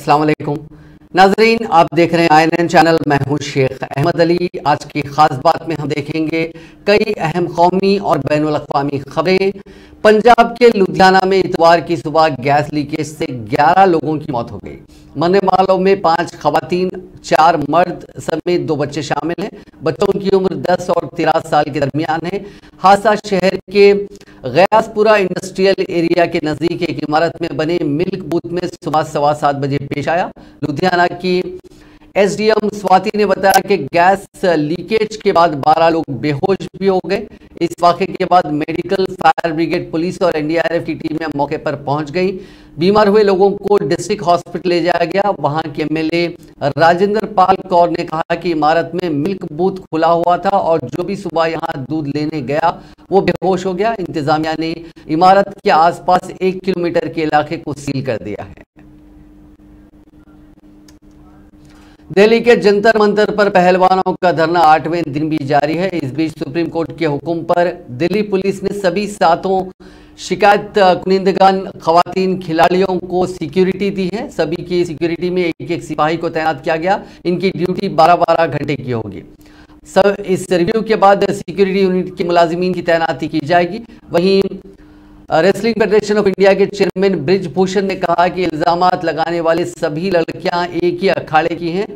अस्सलाम वालेकुम नाजरीन, आप देख रहे हैं INN चैनल। मैं हूं शेख अहमद अली। आज की खास बात में हम देखेंगे कई अहम कौमी और बैनुल अक़वामी खबरें। पंजाब के लुधियाना में इतवार की सुबह गैस लीकेज से 11 लोगों की मौत हो गई। मरने वालों में 5 खवातीन, 4 मर्द समेत 2 बच्चे शामिल हैं। बच्चों की उम्र 10 और 13 साल के दरमियान है। हादसा शहर के गयासपुरा इंडस्ट्रियल एरिया के नजदीक एक इमारत में बने मिल्क बूथ में सुबह 7:15 बजे पेश आया। लुधियाना की SDM स्वाति ने बताया कि गैस लीकेज के बाद 12 लोग बेहोश भी हो गए। इस वाक़े के बाद मेडिकल, फायर ब्रिगेड, पुलिस और NDRF की टीमें मौके पर पहुंच गई। बीमार हुए लोगों को डिस्ट्रिक्ट हॉस्पिटल ले जाया गया। वहां के MLA राजेंद्र पाल कौर ने कहा कि इमारत में मिल्क बूथ खुला हुआ था और जो भी सुबह यहां दूध लेने गया वो बेहोश हो गया। इंतजामिया ने इमारत के आसपास 1 किलोमीटर के इलाके को सील कर दिया है। दिल्ली के जंतर मंतर पर पहलवानों का धरना 8वें दिन भी जारी है। इस बीच सुप्रीम कोर्ट के हुक्म पर दिल्ली पुलिस ने सभी 7 शिकायत कुनिंदगान खवातीन खिलाड़ियों को सिक्योरिटी दी है। सभी की सिक्योरिटी में एक सिपाही को तैनात किया गया। इनकी ड्यूटी 12-12 घंटे की होगी। इस रिव्यू के बाद सिक्योरिटी यूनिट के मुलाजिमीन की तैनाती की जाएगी। वहीं रेसलिंग फेडरेशन ऑफ इंडिया के चेयरमैन ब्रिजभूषण ने कहा कि इल्जामात लगाने वाले सभी लड़कियां एक ही अखाड़े की हैं,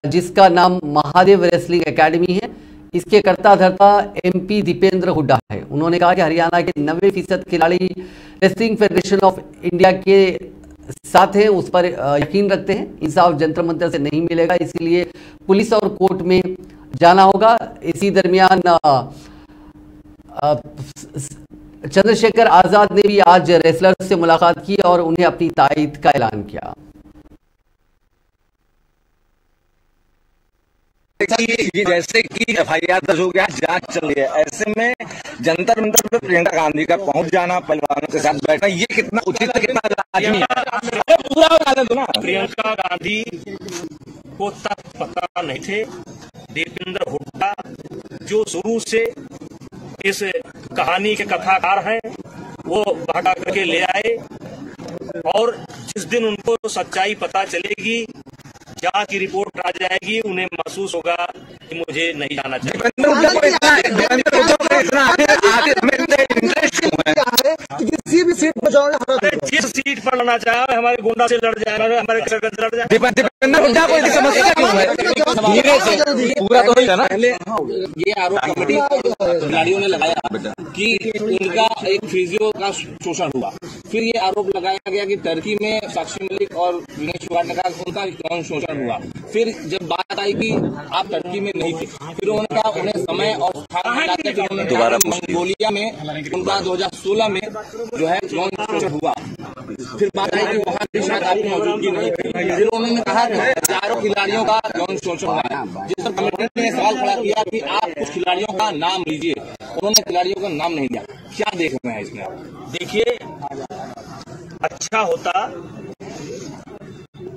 जिसका नाम महादेव रेसलिंग एकेडमी है। इसके कर्ता धर्ता MP दीपेंद्र हुड्डा है। उन्होंने कहा कि हरियाणा के 90% खिलाड़ी रेसलिंग फेडरेशन ऑफ इंडिया के साथ हैं, उस पर यकीन रखते हैं। इंसाफ जंतर मंतर से नहीं मिलेगा, इसीलिए पुलिस और कोर्ट में जाना होगा। इसी दरमियान चंद्रशेखर आजाद ने भी आज रेसलर्स से मुलाकात की और उन्हें अपनी तायद का ऐलान किया। जैसे कि FIR दर्ज हो गया, जांच चल रही है, ऐसे में जंतर मंतर पे प्रियंका गांधी का पहुंच जाना, पहलवानों के साथ बैठना, ये कितना उचित है, कितना लाजमी है? पूरा बता दो ना। प्रियंका गांधी को तक पता नहीं थे। दीपेंद्र हुड्डा जो शुरू से इस कहानी के कथाकार हैं, वो भगा करके ले आए और जिस दिन उनको सच्चाई पता चलेगी, जांच की रिपोर्ट आ जाएगी, उन्हें महसूस होगा कि मुझे नहीं जाना चाहिए। किसी भी सीट पर जाओगे, जिस सीट पर लड़ना चाहे, हमारे गुंडा से लड़ जाए, हमारे किसान से लड़ जाए। पूरा तो ही है ना। पहले ये आरोप कमेटी खिलाड़ियों ने लगाया कि उनका एक फिजियो का शोषण हुआ। फिर ये आरोप लगाया गया कि टर्की में साक्षी मलिक और विनेश फोगाट ने कहा उनका यौन शोषण हुआ। फिर जब बात आई कि आप टर्की में नहीं थे, फिर उन्होंने कहा उन्हें समय और स्थान बताते, फिर उन्होंने दोबारा मंगोलिया में उनका 2016 में जो है यौन शोषण हुआ। फिर बात आई कि वहाँ भी शायद आपकी मौजूदगी नहीं थी। फिर उन्होंने कहा कि हजारों खिलाड़ियों का यौन शोषण हुआ है, जिस पर कमेटी ने सवाल खड़ा किया कि आप कुछ खिलाड़ियों का नाम लीजिए। उन्होंने खिलाड़ियों का नाम नहीं लिया। क्या देख रहे हैं इसमें आप? देखिए, अच्छा होता,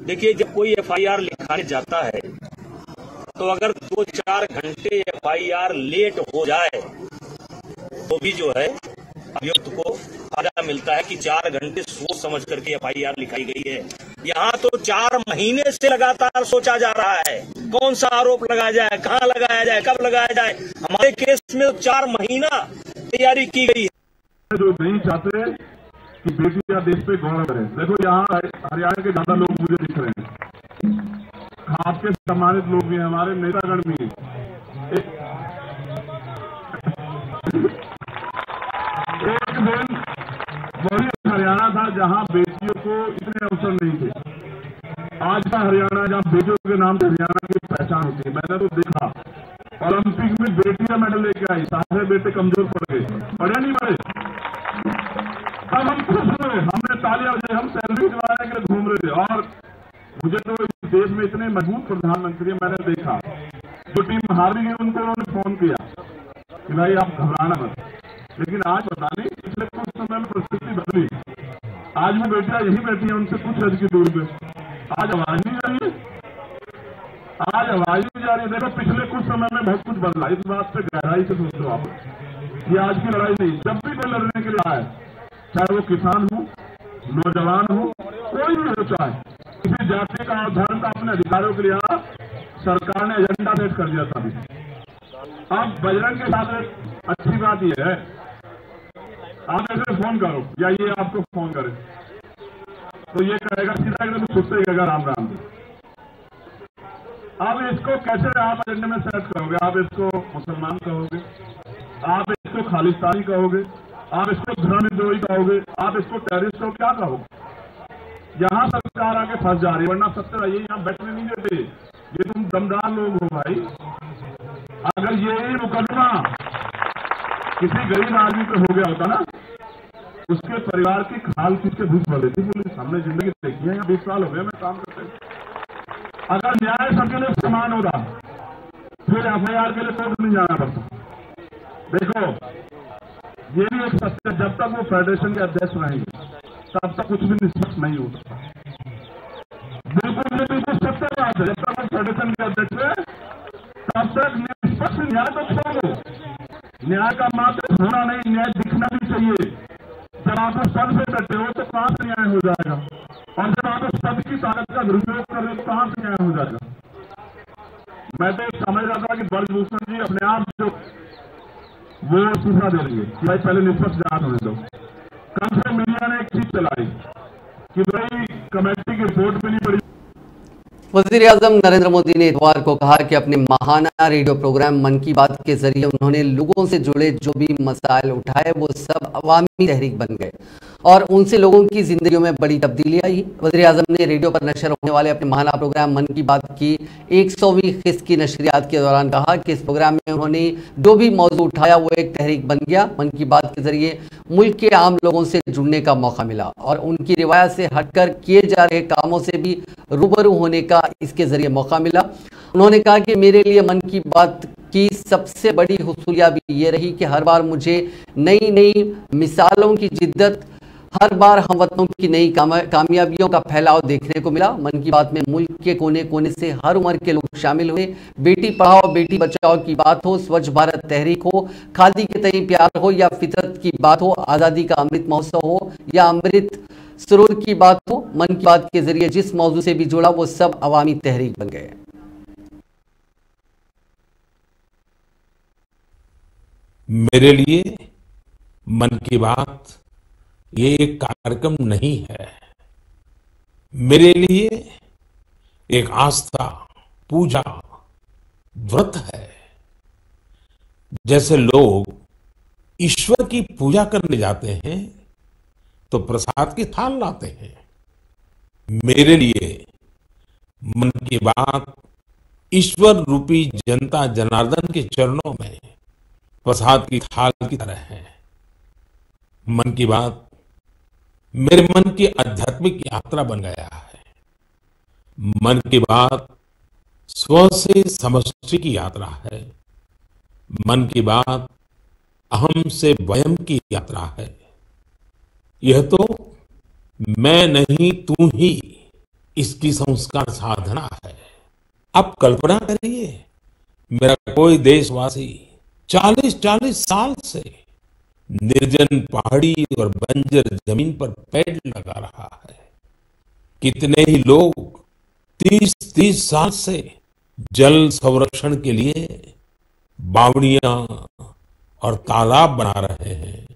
देखिए जब कोई FIR लिखाने जाता है तो अगर 2-4 घंटे FIR लेट हो जाए तो भी जो है अभियुक्त को फायदा मिलता है कि 4 घंटे सोच समझ करके FIR लिखाई गई है। यहाँ तो 4 महीने से लगातार सोचा जा रहा है कौन सा आरोप लगाया जाए, कहाँ लगाया जाए, कब लगाया जाए। हमारे केस में तो 4 महीना तैयारी की गई है। जो नहीं चाहते कि बेटियां देश पे गौरव करें। देखो यहाँ हरियाणा के ज्यादा लोग मुझे दिख रहे हैं, आपके सम्मानित लोग भी हैं, हमारे नेतागण भी हैं। एक दिन वही हरियाणा था जहां बेटियों को इतने अवसर नहीं थे। आज का हरियाणा जहां बेटियों के नाम से हरियाणा की पहचान होती है। मैंने तो देखा ओलंपिक में बेटियां मेडल लेके आई, सारे बेटे कमजोर पड़ गए, पढ़े नहीं पड़े। तब हम खुश हुए, हमने तालियां बजाई, हम सैलरी दिलाने के लिए घूम रहे थे। और मुझे तो इस देश में इतने मजबूत प्रधानमंत्री मैंने देखा, जो टीम हार भी गई उनको उन्होंने फोन किया कि भाई आप घबराना मत। लेकिन आज पता नहीं पिछले कुछ समय में परिस्थिति बदली। आज वो बेटियां यही बैठी है, उनसे कुछ रज की दूर पे। आज आवाज नहीं जा रही है, आज आवाज नहीं जा रही है। देखो पिछले कुछ समय में बहुत कुछ बदला, इस बात पे गहराई से सोचो आप। ये आज की लड़ाई नहीं, जब भी कोई लड़ने के लिए आए, चाहे वो किसान हो, नौजवान हो, कोई भी हो, चाहे किसी जाति का और धर्म का अपने अधिकारों के लिए सरकार ने एजेंडा सेट कर दिया था। अब बजरंग के साथ एक अच्छी बात यह है, आप ऐसे फोन करो या ये आपको फोन करे तो ये कहेगा सीधा एकदम खुद से कहेगा राम राम। अब इसको कैसे आप एजेंडे में सेट करोगे? आप इसको मुसलमान कहोगे, आप इसको खालिस्तानी कहोगे, आप इसको धर्मद्रोही कहोगे, आप इसको टेररिस्ट कहो, क्या कहोगे? यहां सरकार आके फंस जा रही है, वरना सत्तर ये यहां बैठने नहीं देते। ये तुम दमदार लोग हो भाई। अगर यही मुकदमा किसी गरीब आदमी पे हो गया होता ना, उसके परिवार की खाल खींच के भूख भर देती पुलिस। हमने जिंदगी देखी है, यहाँ 20 साल हो गए मैं काम करते। अगर न्याय सबके लिए समान होता फिर एफआईआर के लिए कोर्ट नहीं जाना पड़ता। देखो ये भी एक सत्य, जब तक वो फेडरेशन के अध्यक्ष रहेंगे तब तक कुछ भी निष्पक्ष नहीं होता। बिल्कुल ये बिल्कुल सत्य बात है, जब तक वो फेडरेशन के अध्यक्ष है तब तक निष्पक्ष न्याय तो छोड़ो, न्याय का मात्र होना नहीं, न्याय दिखना भी चाहिए। जब आप पद से डटे हो तो कहां से न्याय हो जाएगा, और जब आप पद की ताकत का दुरुपयोग कर रहे हो तो कहां से न्याय हो जाएगा? मैं तो समझ रहा था कि ब्रजभूषण जी अपने आप जो वो सूचना दे देंगे कि भाई पहले निष्पक्ष जांच होने दो। कल से मीडिया ने एक चीज चलाई कि भाई कमेटी की रिपोर्ट भी नहीं पड़ी। वज़ीर-ए-आज़म नरेंद्र मोदी ने इतवार को कहा कि अपने माहाना रेडियो प्रोग्राम मन की बात के जरिए उन्होंने लोगों से जुड़े जो भी मसाइल उठाए वो सब अवामी तहरीक बन गए और उनसे लोगों की जिंदगियों में बड़ी तब्दीली आई। वज़ीर-ए-आज़म ने रेडियो पर नशर होने वाले अपने माहाना प्रोग्राम मन की बात की 100वीं किस्त की नशरियात के दौरान कहा कि इस प्रोग्राम में उन्होंने जो भी मौजू उठाया वो एक तहरीक बन गया। मन की बात के जरिए मुल्क के आम लोगों से जुड़ने का मौका मिला और उनकी रिवायत से हटकर किए जा रहे कामों से भी रूबरू होने का इसके जरिए मौका मिला। उन्होंने कहा कि मेरे लिए मन की बात की सबसे बड़ी हुसूलियत भी ये रही कि हर बार मुझे नई नई मिसालों की जिद्दत, हर बार हमवतनों की नई कामयाबियों का फैलाव देखने को मिला। मन की बात में मुल्क के कोने कोने से हर उम्र के लोग शामिल हुए। बेटी पढ़ाओ बेटी बचाओ की बात हो, स्वच्छ भारत तहरीक हो, खादी के तई प्यार हो या फितरत की बात हो, आज़ादी का अमृत महोत्सव हो या अमृत सरोवर की बात हो, मन की बात के जरिए जिस मौजू से भी जुड़ा वो सब अवामी तहरीक बन गए। मेरे लिए मन की बात ये एक कार्यक्रम नहीं है, मेरे लिए एक आस्था, पूजा, व्रत है। जैसे लोग ईश्वर की पूजा करने जाते हैं तो प्रसाद की थाल लाते हैं, मेरे लिए मन की बात ईश्वर रूपी जनता जनार्दन के चरणों में प्रसाद की थाल की तरह है। मन की बात मेरे मन की आध्यात्मिक यात्रा बन गया है। मन की बात स्व से समष्टि की यात्रा है। मन की बात अहम से वयम की यात्रा है। यह तो मैं नहीं तू ही इसकी संस्कार साधना है। अब कल्पना करिए, मेरा कोई देशवासी 40-40 साल से निर्जन पहाड़ी और बंजर जमीन पर पेड़ लगा रहा है। कितने ही लोग 30-30 साल से जल संरक्षण के लिए बावड़ियां और तालाब बना रहे हैं,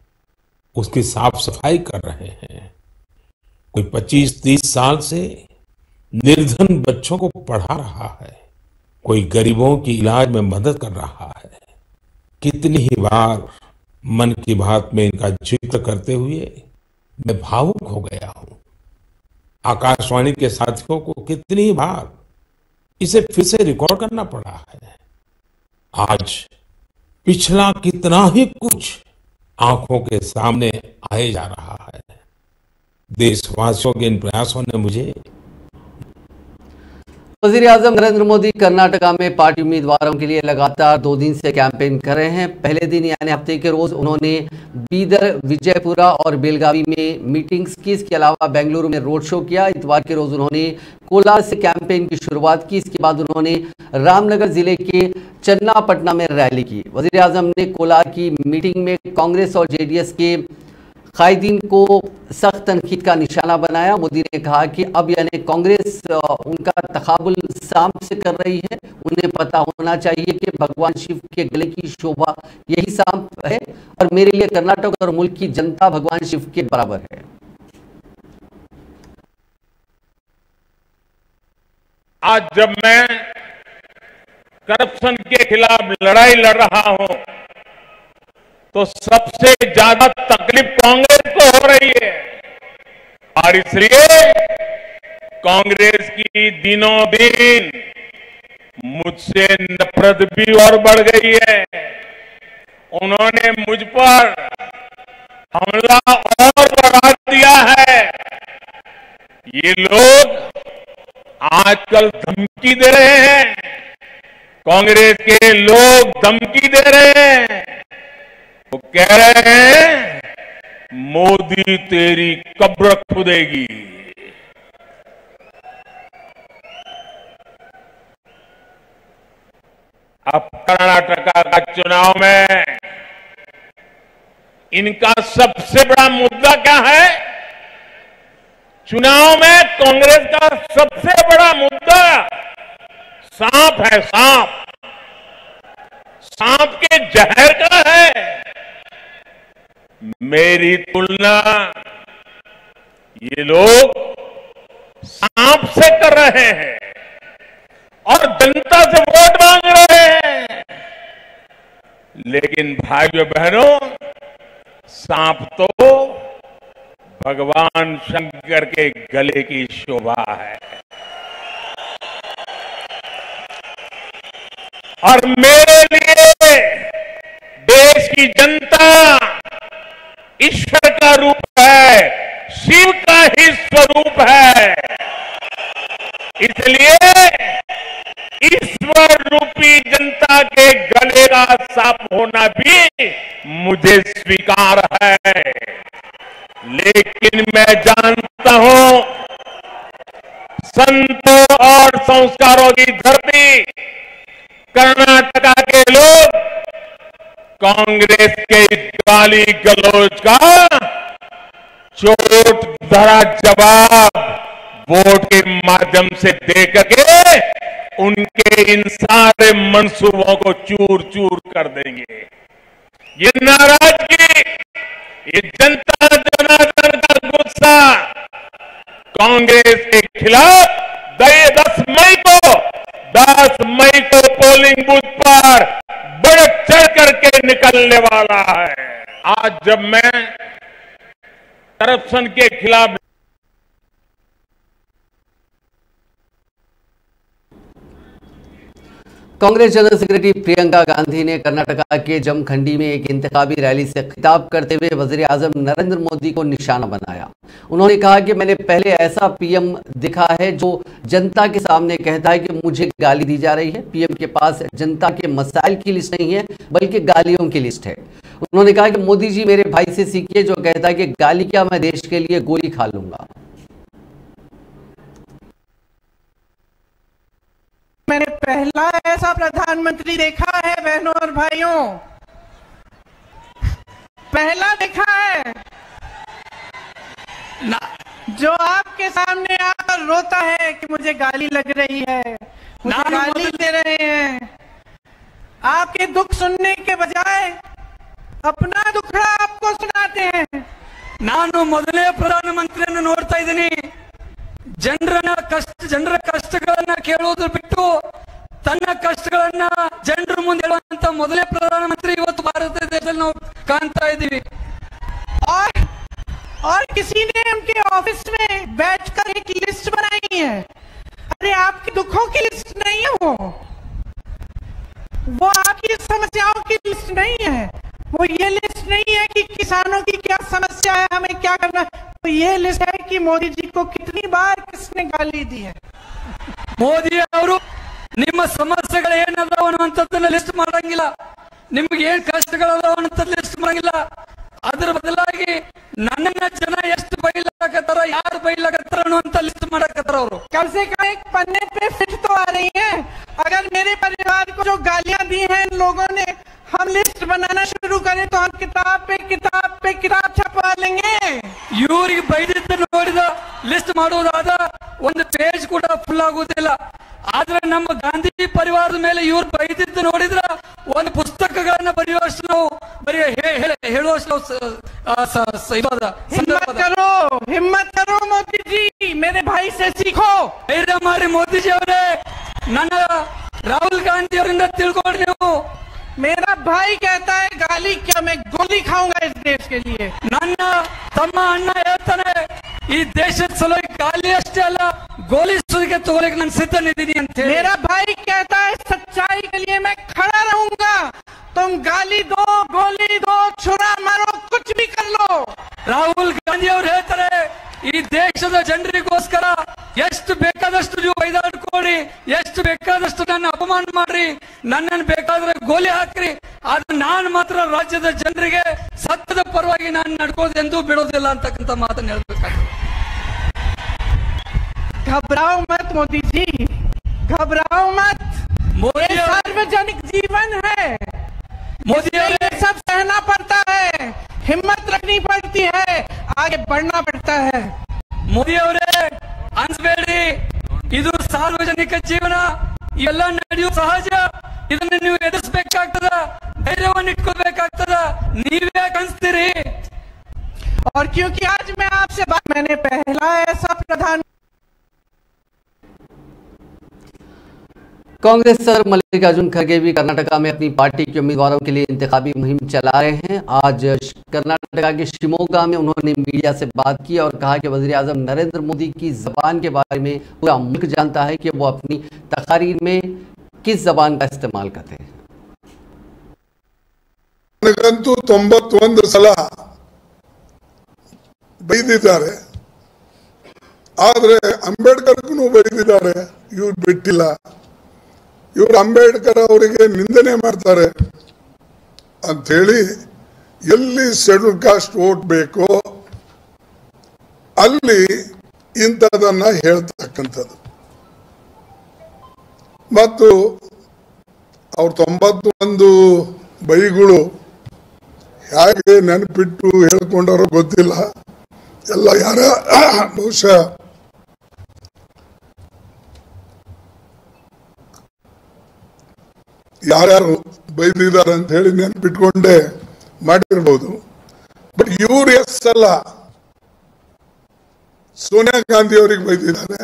उसकी साफ सफाई कर रहे हैं। कोई 25-30 साल से निर्धन बच्चों को पढ़ा रहा है, कोई गरीबों की इलाज में मदद कर रहा है। कितनी ही बार मन की बात में इनका जिक्र करते हुए मैं भावुक हो गया हूं। आकाशवाणी के साथियों को कितनी बार इसे फिर से रिकॉर्ड करना पड़ा है। आज पिछला कितना ही कुछ आंखों के सामने आए जा रहा है। देशवासियों के इन प्रयासों ने मुझे वज़ीर-ए-आज़म नरेंद्र मोदी कर्नाटका में पार्टी उम्मीदवारों के लिए लगातार 2 दिन से कैंपेन कर रहे हैं। पहले दिन यानी हफ्ते के रोज उन्होंने बीदर, विजयपुरा और बेलगावी में मीटिंग्स की। इसके अलावा बेंगलुरु में रोड शो किया। इतवार के रोज उन्होंने कोलार से कैंपेन की शुरुआत की। इसके बाद उन्होंने रामनगर जिले के चन्नापटना में रैली की। वज़ीर-ए-आज़म ने कोलार की मीटिंग में कांग्रेस और जेडीएस के कायदीन को सख्त तनकीद का निशाना बनाया। मोदी ने कहा कि अब यानी कांग्रेस उनका तकाबुल सांप से कर रही है। उन्हें पता होना चाहिए कि भगवान शिव के गले की शोभा यही सांप है और मेरे लिए कर्नाटक और मुल्क की जनता भगवान शिव के बराबर है। आज जब मैं करप्शन के खिलाफ लड़ाई लड़ रहा हूं तो सबसे ज्यादा तकलीफ कांग्रेस को हो रही है और इसलिए कांग्रेस की दिनों दिन मुझसे नफरत भी और बढ़ गई है। उन्होंने मुझ पर हमला और बढ़ा दिया है। ये लोग आजकल धमकी दे रहे हैं, कांग्रेस के लोग धमकी दे रहे हैं। वो कह रहे हैं मोदी तेरी कब्र खुदेगी। अब कर्नाटका का चुनाव में इनका सबसे बड़ा मुद्दा क्या है? चुनाव में कांग्रेस का सबसे बड़ा मुद्दा सांप है। सांप के जहर का है। मेरी तुलना ये लोग सांप से कर रहे हैं और जनता से वोट मांग रहे हैं। लेकिन भाइयों बहनों, सांप तो भगवान शंकर के गले की शोभा है और मेरे लिए देश की जनता ईश्वर का रूप है, शिव का ही स्वरूप है। इसलिए ईश्वर रूपी जनता के गले का सांप होना भी मुझे स्वीकार है। लेकिन मैं जानता हूं संतों और संस्कारों की धरती कर्नाटका के लोग कांग्रेस के गाली गलौज का चोट भरा जवाब वोट के माध्यम से दे करके उनके इन सारे मंसूबों को चूर चूर कर देंगे। ये नाराजगी, ये जनता जनार्दन का गुस्सा कांग्रेस के खिलाफ 10 मई को पोलिंग बूथ पर बढ़ चढ़ करके निकलने वाला है। आज जब मैं करप्शन के खिलाफ कांग्रेस जनरल सेक्रेटरी प्रियंका गांधी ने कर्नाटका के जमखंडी में एक इंतखाबी रैली से खिताब करते हुए वजीर आजम नरेंद्र मोदी को निशाना बनाया। उन्होंने कहा कि मैंने पहले ऐसा पीएम देखा है जो जनता के सामने कहता है कि मुझे गाली दी जा रही है। पीएम के पास जनता के मसाइल की लिस्ट नहीं है बल्कि गालियों की लिस्ट है। उन्होंने कहा कि मोदी जी मेरे भाई से सीखिए जो कहता है कि गाली क्या, मैं देश के लिए गोली खा लूंगा। मैंने पहला ऐसा प्रधानमंत्री देखा है बहनों और भाइयों, पहला देखा है ना, जो आपके सामने आकर रोता है कि मुझे गाली लग रही है, मुझे गाली दे रहे हैं। आपके दुख सुनने के बजाय अपना दुखड़ा आपको सुनाते हैं। ನಾನು ಮೊದಲೇ ಪ್ರಧಾನಮಂತ್ರಿಯನ್ನು ನೋಡ್ತಾ ಇದ್ದೀನಿ, ಜನರ ಕಷ್ಟಗಳನ್ನ ಕೇಳೋದು ಬಿಟ್ಟು ತನ್ನ ಕಷ್ಟಗಳನ್ನ ಜನರ ಮುಂದೆ ಹೇಳುವಂತ ಮೊದಲೇ ಪ್ರಧಾನಮಂತ್ರಿ ಇವತ್ತು ಭಾರತ ದೇಶದಲ್ಲಿ ನಾವು ಕಾಣ್ತಾ ಇದ್ದೀವಿ। और किसी ने उनके ऑफिस में बैठकर एक लिस्ट बनाई है। अरे आपके दुखों की लिस्ट नहीं है, वो आपकी समस्याओं की लिस्ट नहीं है। वो ये लिस्ट नहीं है कि किसानों की क्या समस्या है, हमें क्या करना है। तो ये लिस्ट है कि मोदी जी को कितनी बार किसने गाली दी है। ಮೋದಿ ಅವರು ನಿಮ್ಮ ಸಮಸ್ಯೆಗಳು ಏನದಾವ ಅನ್ನುವಂಥದ್ದನ್ನ ಲಿಸ್ಟ್ ಮಾಡಂಗಿಲ್ಲ, ನಿಮ್ಗೆ ಏನ್ ಕಷ್ಟಗಳದಾವ ಅನ್ನುವಂಥದ್ದು ಲಿಸ್ಟ್ ಮಾಡಂಗಿಲ್ಲ। ಅದರ ಬದಲಾಗಿ ನನ್ನನ್ನ ಜನ ಎಷ್ಟು ಬೈಲಾಕತ್ತಾರ, ಯಾರು ಬೈಲಾಕತ್ತಾರ ಅನ್ನುವಂಥ ಲಿಸ್ಟ್ ಮಾಡಕತ್ತಾರ ಅವರು। कम से कम एक पन्ने पे फिट तो आ रही है। अगर मेरे परिवार को जो गालियां दी हैं इन लोगों ने, हम लिस्ट बनाना शुरू करें तो हम किताब पे किताब छपवा लेंगे ಇವರಿಗೆ ಬೈದಿದ್ದ ನೋಡಿದ ಲಿಸ್ಟ್ ಮಾಡುವುದಾದ ಒಂದು ಪೇಜ್ ಕೂಡ ಫುಲ್ ಆಗುವುದಿಲ್ಲ. ಆದ್ರೆ ನಮ್ಮ ಗಾಂಧಿ ಪರಿವಾರದ ಮೇಲೆ ಇವ್ರು ಬೈದಿದ್ದು ನೋಡಿದ್ರ ಒಂದು ಪುಸ್ತಕಗಳನ್ನ ಬರೆಯುವಷ್ಟು ನಾವು ಹೇಳುವಷ್ಟು हिम्मत करो मोदी जी, मेरे भाई से सीखो. ಧೈರ್ಯ ಮಾಡಿ ಮೋದಿ ಜಿ ಅವರೇ, ನನ್ನ ರಾಹುಲ್ ಗಾಂಧಿ ಅವರಿಂದ ತಿಳ್ಕೊಂಡು ನೀವು. मेरा भाई कहता है गाली क्या, मैं गोली खाऊंगा इस देश के लिए. ನನ್ನ ತಮ್ಮ ಅಣ್ಣ ಹೇಳ್ತಾನೆ ಈ ದೇಶದ ಸಲುವಾಗಿ ಗಾಲಿ ಅಷ್ಟೇ ಅಲ್ಲ ಗೋಲಿ ಸುಲಿಗೆ ತಗೊಳ್ಳಕ್ಕೆ ನಾನು ಸಿದ್ಧನಿದ್ದೀನಿ ಅಂತ ಹೇಳಿ. मेरा भाई कहता है सच्चाई के लिए मैं खड़ा रहूंगा, तुम गाली दो, गोली दो, छुरा मारो, कुछ भी कर लो. ರಾಹುಲ್ ಗಾಂಧಿ ಅವರು ಹೇಳ್ತಾರೆ ಈ ದೇಶದ ಜನರಿಗೋಸ್ಕರ ಎಷ್ಟು ಬೇಕಾದಷ್ಟು ನೀವು ಬೈದಾಡ್ಕೊಡಿ, ಎಷ್ಟು ಬೇಕಾದಷ್ಟು ನನ್ನ ಅಪಮಾನ ಮಾಡ್ರಿ, ನನ್ನನ್ನು ಬೇಕಾದ್ರೆ ಗೋಲಿ ಹಾಕ್ರಿ, ಆದ್ರೆ ನಾನು ಮಾತ್ರ ರಾಜ್ಯದ ಜನರಿಗೆ ಸತ್ಯದ ಪರವಾಗಿ ನಾನು ನಡ್ಕೋದೆಂದೂ ಬಿಡೋದಿಲ್ಲ ಅಂತಕ್ಕಂಥ ಮಾತನ್ನು ಹೇಳ್ಬೇಕಾಗ್ತದೆ. घबराओ मत मोदी जी, घबराओ मत. मोदी सार्वजनिक जीवन है, मोदी ये सब सहना पड़ता है, हिम्मत रखनी पड़ती है, आगे बढ़ना पड़ता है. ಮೋದಿ ಅವರೇ ಅನ್ಸ್ಬೇಡಿ, ಇದು ಸಾರ್ವಜನಿಕ ಜೀವನ, ಇವೆಲ್ಲ ನಡೆಯುವ ಸಹಜ. ಇದನ್ನು ನೀವು ಎದುರಿಸಬೇಕಾಗ್ತದ, ಧೈರ್ಯವನ್ನು ಇಟ್ಕೋಬೇಕಾಗ್ತದ. ನೀವೇ ಅನ್ಸ್ತೀರಿ. और क्योंकि आज मैं आपसे बात, मैंने पहला ऐसा प्रधान कांग्रेस सर मल्लिकार्जुन खड़गे भी कर्नाटका में अपनी पार्टी के उम्मीदवारों के लिए इंतखाबी मुहिम चला रहे हैं। आज कर्नाटका के शिमोगा में उन्होंने मीडिया से बात की और कहा कि वज़ीर-ए-आज़म नरेंद्र मोदी की ज़बान के बारे में पूरा मुल्क जानता है कि वो अपनी तकारीर में किस ज़बान का इस्तेमाल करते हैं। ನನಗಂತೂ 91 ಸಲ ಬೈದಿದ್ದಾರೆ, ಆದ್ರೆ ಅಂಬೇಡ್ಕರ್ಗೂ ಬೈದಿದ್ದಾರೆ, ಇವ್ರು ಬಿಟ್ಟಿಲ್ಲ. ಇವರು ಅಂಬೇಡ್ಕರ್ ಅವರಿಗೆ ನಿಂದನೆ ಮಾಡ್ತಾರೆ ಅಂಥೇಳಿ ಎಲ್ಲಿ ಶೆಡ್ಯೂಲ್ ಕಾಸ್ಟ್ ವೋಟ್ ಬೇಕೋ ಅಲ್ಲಿ ಇಂಥದನ್ನ ಹೇಳ್ತಕ್ಕಂಥದ್ದು. ಮತ್ತು ಅವ್ರ 91 ಬೈಗಳು ಹೇಗೆ ನೆನಪಿಟ್ಟು ಹೇಳ್ಕೊಂಡಾರೋ ಗೊತ್ತಿಲ್ಲ. ಎಲ್ಲ ಯಾರ ಬಹುಶಃ ಯಾರ್ಯಾರು ಬೈದಿದ್ದಾರೆ ಅಂತ ಹೇಳಿ ನೆನ್ಪಿಟ್ಕೊಂಡೇ ಮಾಡಿರ್ಬೋದು. ಬಟ್ ಇವ್ರು ಎಷ್ಟಲ್ಲ ಸೋನಿಯಾ ಗಾಂಧಿ ಅವರಿಗೆ ಬೈದಿದ್ದಾರೆ,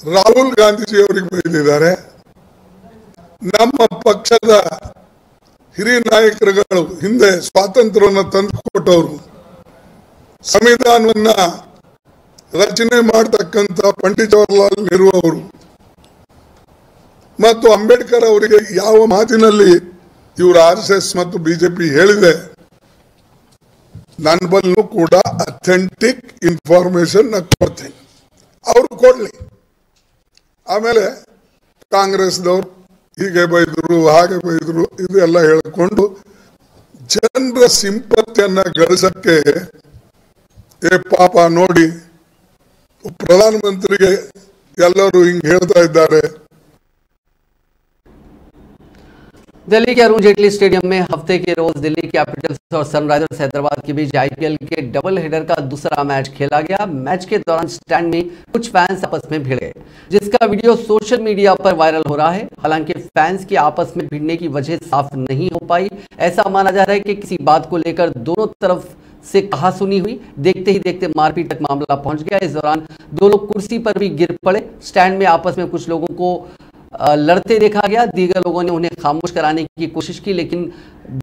ರಾಹುಲ್ ಗಾಂಧೀಜಿ ಅವರಿಗೆ ಬೈದಿದ್ದಾರೆ, ನಮ್ಮ ಪಕ್ಷದ ಹಿರಿಯ ನಾಯಕರುಗಳು ಹಿಂದೆ ಸ್ವಾತಂತ್ರ್ಯವನ್ನು ತಂದುಕೊಟ್ಟವರು, ಸಂವಿಧಾನವನ್ನ ರಚನೆ ಮಾಡತಕ್ಕಂಥ ಪಂಡಿತ್ ಜವಾಹರ್ಲಾಲ್ ನೆಹರು ಅವರು ಮತ್ತು ಅಂಬೇಡ್ಕರ್ ಅವರಿಗೆ ಯಾವ ಮಾತಿನಲ್ಲಿ ಇವರು RSS ಮತ್ತು ಬಿಜೆಪಿ ಹೇಳಿದೆ, ನನ್ನ ಬಲ್ಲೂ ಕೂಡ ಅಥೆಂಟಿಕ್ ಇನ್ಫಾರ್ಮೇಶನ್ ಕೊಡ್ತೀನಿ, ಅವರು ಕೊಡ್ಲಿ. ಆಮೇಲೆ ಕಾಂಗ್ರೆಸ್ದವ್ರು ಹೀಗೆ ಬೈದ್ರು ಹಾಗೆ ಬೈದ್ರು ಇದೆಲ್ಲ ಹೇಳಿಕೊಂಡು ಜನರ ಸಿಂಪತಿಯನ್ನ ಗಳಿಸಕ್ಕೆ ಪಾಪ ನೋಡಿ ಪ್ರಧಾನಮಂತ್ರಿಗೆ ಎಲ್ಲರೂ ಹಿಂಗೆ ಹೇಳ್ತಾ ಇದ್ದಾರೆ. दिल्ली के अरुण जेटली स्टेडियम में हफ्ते के रोज दिल्ली कैपिटल्स और सनराइजर्स हैदराबाद के बीच IPL के डबल हेडर का दूसरा मैच खेला गया। मैच के दौरान स्टैंड में कुछ फैंस आपस में भिड़ गए, जिसका वीडियो सोशल मीडिया पर वायरल हो रहा है। हालांकि फैंस की आपस में भिड़ने की वजह साफ नहीं हो पाई। ऐसा माना जा रहा है कि किसी बात को लेकर दोनों तरफ से कहासुनी हुई। देखते ही देखते मारपीट तक मामला पहुंच गया। इस दौरान दो लोग कुर्सी पर भी गिर पड़े। स्टैंड में आपस में कुछ लोगों को लड़ते देखा गया। दीगर लोगों ने उन्हें खामोश कराने की कोशिश की, लेकिन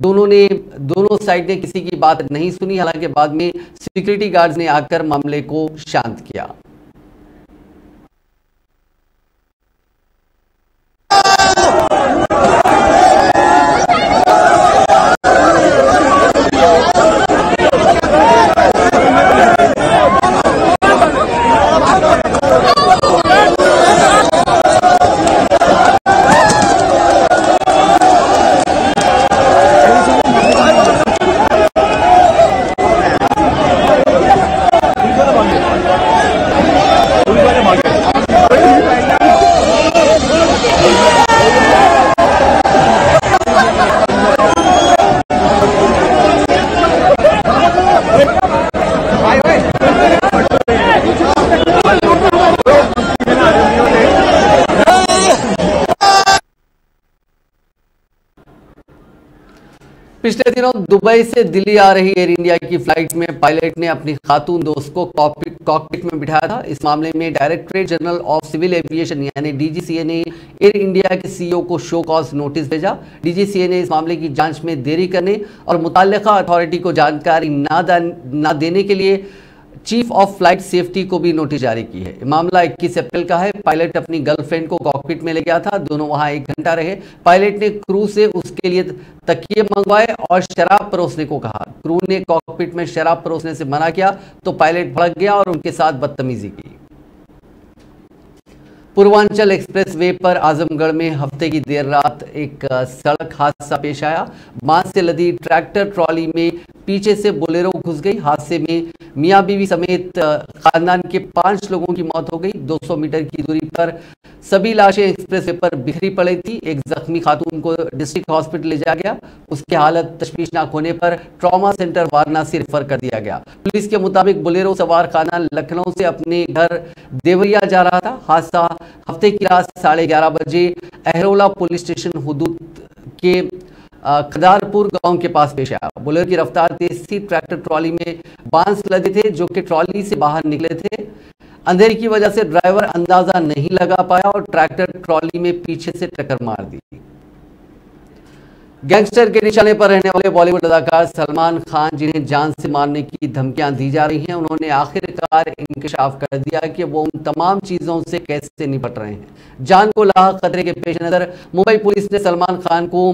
दोनों साइड ने किसी की बात नहीं सुनी। हालांकि बाद में सिक्योरिटी गार्ड्स ने आकर मामले को शांत किया। पिछले दिनों दुबई से दिल्ली आ रही एयर इंडिया की फ्लाइट में पायलट ने अपनी खातून दोस्त को कॉकपिट में बिठाया था। इस मामले में directorate general of civil aviation यानी डीजीसीए ने एयर इंडिया के सीईओ को शो कॉज नोटिस भेजा। डीजीसीए ने इस मामले की जांच में देरी करने और मुतल्लिका अथॉरिटी को जानकारी न देने के लिए चीफ ऑफ फ्लाइट सेफ्टी को भी नोटिस जारी की है। मामला 21 अप्रैल का है। पायलट अपनी गर्लफ्रेंड को कॉकपिट में ले गया था। दोनों वहां 1 घंटा रहे। पायलट ने क्रू से उसके लिए तकिए मंगवाए और शराब परोसने को कहा। क्रू ने कॉकपिट में शराब परोसने से मना किया तो पायलट भड़क गया और उनके साथ बदतमीजी की। पूर्वांचल एक्सप्रेस वे पर आजमगढ़ में हफ्ते की देर रात एक सड़क हादसा पेश आया। बांस से लदी ट्रैक्टर ट्रॉली में पीछे से बोलेरो घुस गई। हादसे में मियां बीवी समेत खानदान के 5 लोगों की मौत हो गई। 200 मीटर की दूरी पर सभी लाशें एक्सप्रेस वे पर बिखरी पड़ी थी। एक जख्मी खातून को डिस्ट्रिक्ट हॉस्पिटल ले जाया गया। उसकी हालत तशवीशनाक होने पर ट्रॉमा सेंटर वाराणसी रेफर कर दिया गया। पुलिस के मुताबिक बोलेरो सवार खानदान लखनऊ से अपने घर देवरिया जा रहा था। हादसा हफ्ते की रात 11:30 बजे अहरोला पुलिस स्टेशन हुदूद के खदारपुर गांव के पास पेश आया। बोलेरो की रफ्तार तेज थी। ट्रैक्टर ट्रॉली में बांस लदे थे जो कि ट्रॉली से बाहर निकले थे। अंधेरे की वजह से ड्राइवर अंदाजा नहीं लगा पाया और ट्रैक्टर ट्रॉली में पीछे से टक्कर मार दी। गैंगस्टर के निशाने पर रहने वाले बॉलीवुड अदाकार सलमान खान, जिन्हें जान से मारने की धमकियां दी जा रही हैं, उन्होंने आखिरकार इंकशाफ कर दिया कि वो उन तमाम चीजों से कैसे निपट रहे हैं। जान को लाहक खतरे के पेश नजर मुंबई पुलिस ने सलमान खान को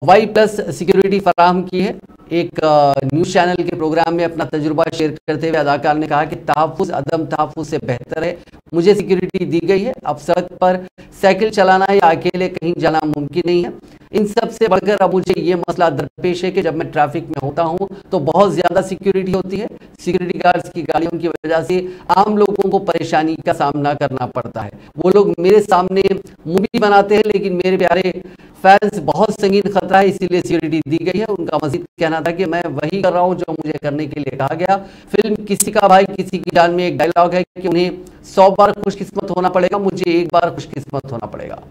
Y+ सिक्योरिटी फराहम की है। एक न्यूज चैनल के प्रोग्राम में अपना तजुर्बा शेयर करते हुए अदाकार ने कहा कि तहफ़्फ़ुज़ अदम तहफ़्फ़ुज़ से बेहतर है। मुझे सिक्योरिटी दी गई है। अब सड़क पर साइकिल चलाना या अकेले कहीं जाना मुमकिन नहीं है। इन सब से बढ़कर अब मुझे ये मसला दरपेश है कि जब मैं ट्रैफिक में होता हूं तो बहुत ज़्यादा सिक्योरिटी होती है। सिक्योरिटी गार्ड्स की गाड़ियों की वजह से आम लोगों को परेशानी का सामना करना पड़ता है। वो लोग मेरे सामने मूवी बनाते हैं, लेकिन मेरे प्यारे फैंस बहुत संगीन खतरा है, इसीलिए सिक्योरिटी दी गई है। उनका मजीद कहना था कि मैं वही कर रहा हूं जो मुझे करने के लिए कहा गया। फिल्म किसी का भाई किसी की जान में एक डायलॉग है कि उन्हें 100 बार खुशकिस्मत होना पड़ेगा, मुझे एक बार खुशकिस्मत होना पड़ेगा।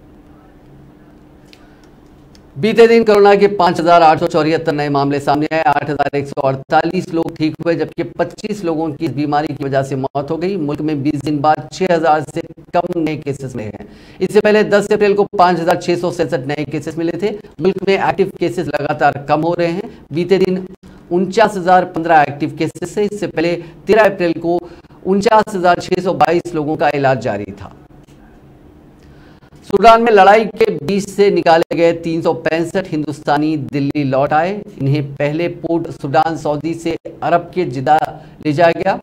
बीते दिन कोरोना के 5,874 नए मामले सामने आए। 8,148 लोग ठीक हुए, जबकि 25 लोगों की इस बीमारी की वजह से मौत हो गई। मुल्क में 20 दिन बाद 6,000 से कम नए केसेस मिले हैं। इससे पहले 10 अप्रैल को 5,667 नए केसेस मिले थे। मुल्क में एक्टिव केसेस लगातार कम हो रहे हैं। बीते दिन 49,015 एक्टिव केसेस थे। इससे पहले 13 अप्रैल को 49,622 लोगों का इलाज जारी था। सूडान में लड़ाई के बीच से निकाले गए 365 हिंदुस्तानी दिल्ली लौट आए। इन्हें पहले पोर्ट सूडान सऊदी से अरब के जिद्दा ले जाया गया।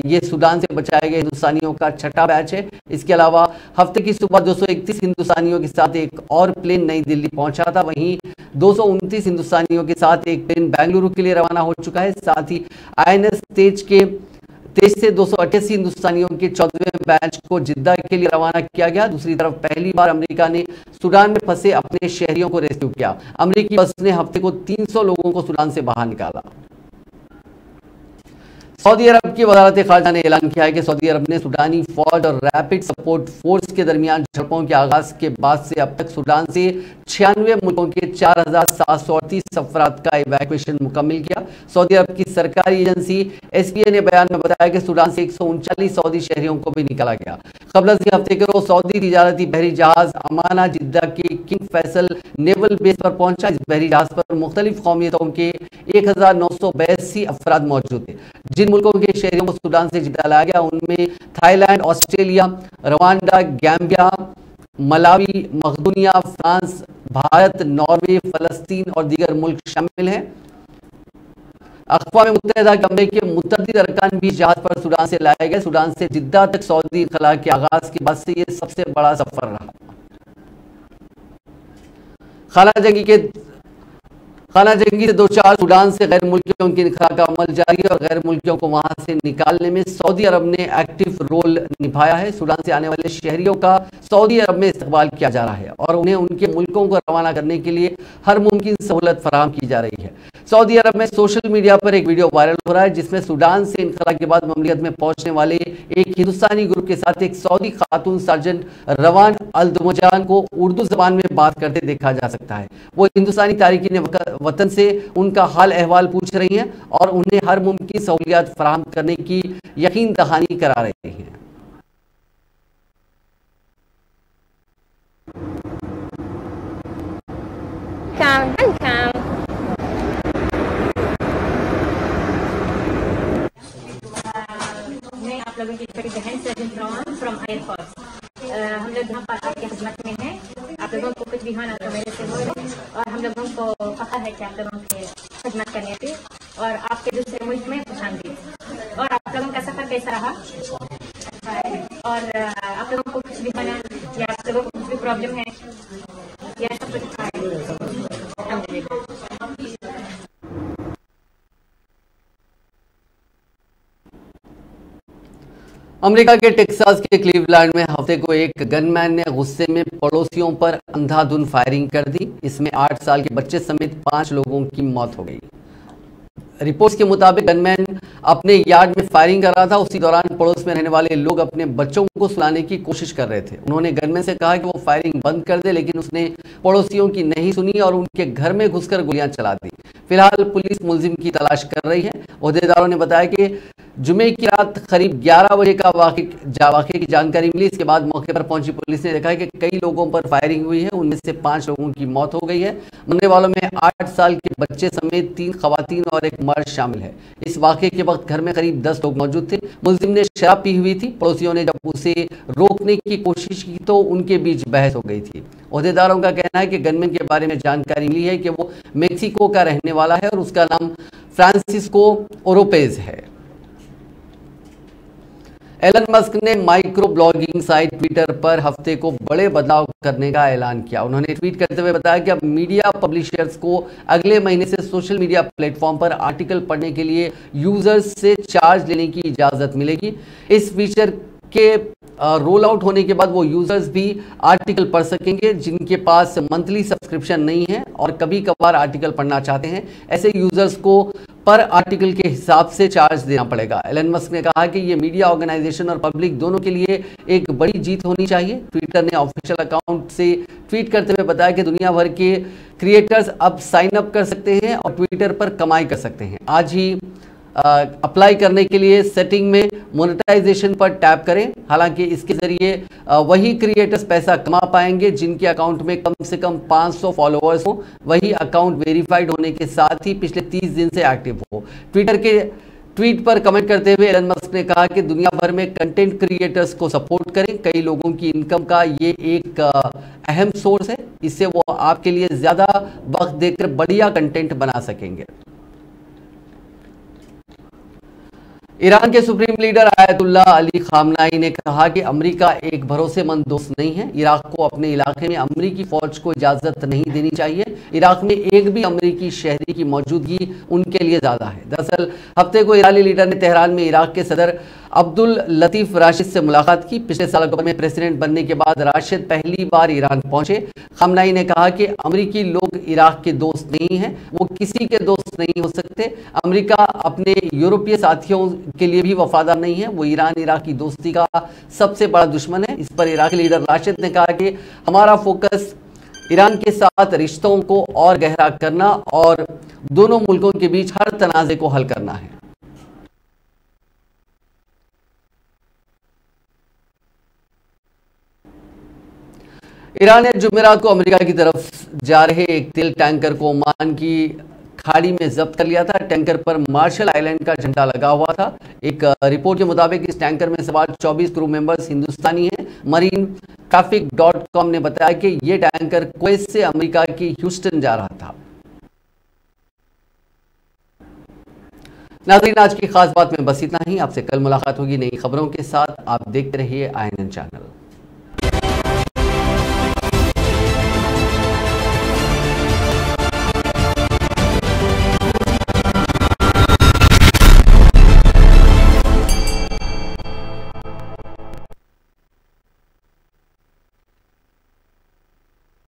ये सूडान से बचाए गए हिंदुस्तानियों का 6ठा बैच है। इसके अलावा हफ्ते की सुबह 231 हिंदुस्तानियों के साथ एक और प्लेन नई दिल्ली पहुंचा था। वहीं 229 हिंदुस्तानियों के साथ एक प्लेन बेंगलुरु के लिए रवाना हो चुका है। साथ ही INS तेज से 288 हिंदुस्तानियों के 14वें बैच को जिद्दा के लिए रवाना किया गया। दूसरी तरफ पहली बार अमेरिका ने सूडान में फंसे अपने शहरियों को रेस्क्यू किया। अमेरिकी बस ने हफ्ते को 300 लोगों को सूडान से बाहर निकाला। सऊदी अरब की वजारत खारजा ने ऐलान किया है कि सऊदी अरब ने सूडानी फौज और रैपिड सपोर्ट फोर्स के दरमियान झड़पों के आगाज के बाद से अब तक सूडान से 96 मुल्कों के 4,738 अफराद का इवैक्यूएशन मुकम्मल किया। सऊदी अरब की सरकारी एजेंसी SPA ने बयान में बताया कि सूडान से 139 सऊदी शहरियों को भी निकाला गया। कबल हफ्ते के रोज सऊदी तिजारती बहरी जहाज अमाना जिद्दा के किंग फैसल नेवल बेस पर पहुंचा। इस बहरी जहाज पर मुख्तलिफ कौमियतों के 1,982 अफराद मौजूद थे। जिन मुल्कों के शहरियों को सूडान से जिद्दा लाया गया उनमें Thailand, Australia, Rwanda, Gambia, Malawi, मकदूनिया, फ्रांस, भारत, नॉर्वे, फलस्तीन और दीगर मुल्क शामिल हैं। अक़वाम मुत्तहिदा के अमरीकी के मुतअद्दिद अरकान भी जहाज पर सूडान से लाए गए। सूडान से जिद्दा तक सऊदी खला के आगाज के बाद से ये सबसे बड़ा सफर रहा। खाना जंगी से 2-4 सूडान से गैर मुल्कियों की निकाह का अमल जारी है और गैर मुल्कियों को वहां से निकालने में सऊदी अरब ने एक्टिव रोल निभाया है। सूडान से आने वाले शहरियों का सऊदी अरब में इस्तकबाल किया जा रहा है और उन्हें उनके मुल्कों को रवाना करने के लिए हर मुमकिन सहूलत फराहम की जा रही है। सऊदी अरब में सोशल मीडिया पर एक वीडियो वायरल हो रहा है जिसमें सूडान से इनखला के बाद ममलिकत में पहुंचने वाले एक हिंदुस्तानी ग्रुप के साथ एक सऊदी खातून सार्जेंट रवान अल-दुमजान को उर्दू जबान में बात करते देखा जा सकता है। वो हिंदुस्तानी तारिकीन वतन से उनका हाल अहवाल पूछ रही हैं और उन्हें हर मुमकिन सहूलियात फराहम करने की यकीन दहानी करा रही हैं। मैं आप लोगों की छोटी बहन सर्जेंट रवान फ्रॉम एयर फोर्स, हम लोग यहाँ पर आपके खिदमत में हैं। आप लोगों को कुछ भी होना तो मेरे से बोलो और हम लोगों को पता है कि आप लोगों की खिदमत करने थी और आपके दूसरे मुल्क में खुशामदीद। और आप लोगों का सफर कैसा रहा? अच्छा है। और आप लोगों को कुछ भी होना या आप लोगों को कुछ भी प्रॉब्लम है या सब कुछ अच्छा है? अमेरिका के टेक्सास के क्लीवलैंड में हफ्ते को एक गनमैन ने गुस्से में पड़ोसियों पर अंधाधुंध फायरिंग कर दी। इसमें 8 साल के बच्चे समेत 5 लोगों की मौत हो गई। रिपोर्ट्स के मुताबिक गनमैन अपने यार्ड में फायरिंग कर रहा था। उसी दौरान पड़ोस में रहने वाले लोग अपने बच्चों को सुलाने की कोशिश कर रहे थे। उन्होंने गनमैन से कहा कि वो फायरिंग बंद कर दे, लेकिन उसने पड़ोसियों की नहीं सुनी और उनके घर में घुसकर गोलियां चला दी। फिलहाल पुलिस मुलजिम की तलाश कर रही है। ओहदेदारों ने बताया कि जुमे की रात करीब 11 बजे का वाक़े की जानकारी मिली। इसके बाद मौके पर पहुंची पुलिस ने देखा कि कई लोगों पर फायरिंग हुई है। उनमें से 5 लोगों की मौत हो गई है। मरने वालों में 8 साल के बच्चे समेत 3 खवातीन और एक मर्द शामिल है। इस वाक़े के वक्त घर में करीब 10 लोग मौजूद थे। मुलजिम ने शराब पी हुई थी। पड़ोसियों ने जब उसे रोकने की कोशिश की तो उनके बीच बहस हो गई थी। ओहदेदारों का कहना है कि गनमैन के बारे में जानकारी मिली है कि वो मेक्सिको का रहने वाला है और उसका नाम फ्रांसिस्को ओरोपेज है। एलन मस्क ने माइक्रो ब्लॉगिंग साइट ट्विटर पर हफ्ते को बड़े बदलाव करने का ऐलान किया। उन्होंने ट्वीट करते हुए बताया कि अब मीडिया पब्लिशर्स को अगले महीने से सोशल मीडिया प्लेटफॉर्म पर आर्टिकल पढ़ने के लिए यूजर्स से चार्ज लेने की इजाजत मिलेगी। इस फीचर के रोल आउट होने के बाद वो यूजर्स भी आर्टिकल पढ़ सकेंगे जिनके पास मंथली सब्सक्रिप्शन नहीं है और कभी कभार आर्टिकल पढ़ना चाहते हैं। ऐसे यूजर्स को पर आर्टिकल के हिसाब से चार्ज देना पड़ेगा। एलन मस्क ने कहा कि ये मीडिया ऑर्गेनाइजेशन और पब्लिक दोनों के लिए एक बड़ी जीत होनी चाहिए। ट्विटर ने ऑफिशियल अकाउंट से ट्वीट करते हुए बताया कि दुनिया भर के क्रिएटर्स अब साइन अप कर सकते हैं और ट्विटर पर कमाई कर सकते हैं। आज ही अप्लाई करने के लिए सेटिंग में मोनेटाइजेशन पर टैप करें। हालांकि इसके जरिए वही क्रिएटर्स पैसा कमा पाएंगे जिनके अकाउंट में कम से कम 500 फॉलोअर्स हो, वही अकाउंट वेरीफाइड होने के साथ ही पिछले 30 दिन से एक्टिव हो। ट्विटर के ट्वीट पर कमेंट करते हुए एलन मस्क ने कहा कि दुनिया भर में कंटेंट क्रिएटर्स को सपोर्ट करें। कई लोगों की इनकम का ये एक अहम सोर्स है। इससे वो आपके लिए ज्यादा वक्त देकर बढ़िया कंटेंट बना सकेंगे। ईरान के सुप्रीम लीडर आयतुल्लाह अली खामनाई ने कहा कि अमेरिका एक भरोसेमंद दोस्त नहीं है। इराक को अपने इलाके में अमेरिकी फौज को इजाजत नहीं देनी चाहिए। इराक में एक भी अमेरिकी शहरी की मौजूदगी उनके लिए ज्यादा है। दरअसल हफ्ते को ईरानी लीडर ने तेहरान में इराक के सदर अब्दुल लतीफ राशिद से मुलाकात की। पिछले साल अक्टूबर में प्रेसिडेंट बनने के बाद राशिद पहली बार ईरान पहुंचे। खामनाई ने कहा कि अमेरिकी लोग इराक के दोस्त नहीं हैं, वो किसी के दोस्त नहीं हो सकते। अमेरिका अपने यूरोपीय साथियों के लिए भी वफादार नहीं है, वो ईरान इराक की दोस्ती का सबसे बड़ा दुश्मन है। इस पर इराकी लीडर राशिद ने कहा कि हमारा फोकस ईरान के साथ रिश्तों को और गहरा करना और दोनों मुल्कों के बीच हर तनाज़े को हल करना है। ईरान ने जुमेरात को अमेरिका की तरफ जा रहे एक तेल टैंकर को ओमान की खाड़ी में जब्त कर लिया था। टैंकर पर मार्शल आइलैंड का झंडा लगा हुआ था। एक रिपोर्ट के मुताबिक इस टैंकर में सवार 24 क्रू मेंबर्स हिंदुस्तानी हैं। मरीन ट्रैफिक.com ने बताया कि ये टैंकर कुवैत से अमेरिका की ह्यूस्टन जा रहा था। नाज़रीन, आज की खास बात में बस इतना ही। आपसे कल मुलाकात होगी नई खबरों के साथ। आप देखते रहिए INN चैनल।